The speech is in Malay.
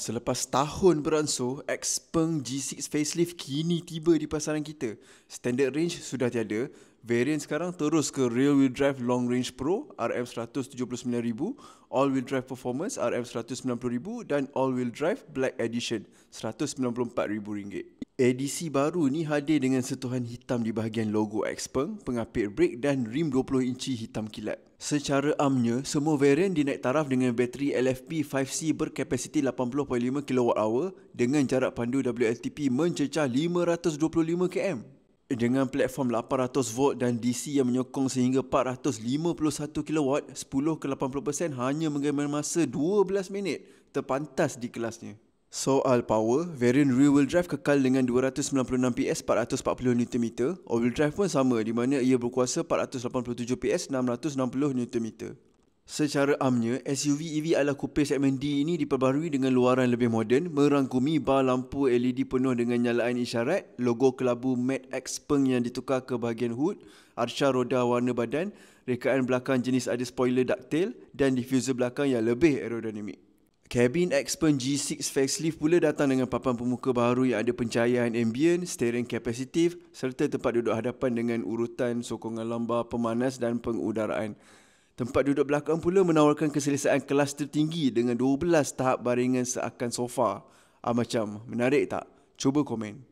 Selepas tahun beransur, Xpeng G6 facelift kini tiba di pasaran kita. Standard range sudah tiada. Variant sekarang terus ke Rear Wheel Drive Long Range Pro RM179,000, All Wheel Drive Performance RM190,000 dan All Wheel Drive Black Edition RM194,000. Edisi baru ni hadir dengan sentuhan hitam di bahagian logo Xpeng, pengapit brake dan rim 20 inci hitam kilat. Secara amnya, semua varian dinaik taraf dengan bateri LFP 5C berkapasiti 80.5 kWh dengan jarak pandu WLTP mencecah 525 km. Dengan platform 800V dan DC yang menyokong sehingga 451 kW, 10 ke 80% hanya mengambil masa 12 minit, terpantas di kelasnya. Soal power, varian rear wheel drive kekal dengan 296 PS 440 Nm. All wheel drive pun sama di mana ia berkuasa 487 PS 660 Nm. Secara amnya, SUV EV ala coupe segmen D ini diperbarui dengan luaran lebih moden, merangkumi bar lampu LED penuh dengan nyalaan isyarat, logo kelabu matte Xpeng yang ditukar ke bahagian hood, arca roda warna badan, rekaan belakang jenis ada spoiler ducktail dan diffuser belakang yang lebih aerodinamik. Kabin Xpeng G6 facelift pula datang dengan papan pemuka baru yang ada pencahayaan ambient, steering kapasitif serta tempat duduk hadapan dengan urutan sokongan lambar, pemanas dan pengudaraan. Tempat duduk belakang pula menawarkan keselesaan kelas tertinggi dengan 12 tahap baringan seakan sofa. Macam menarik tak? Cuba komen.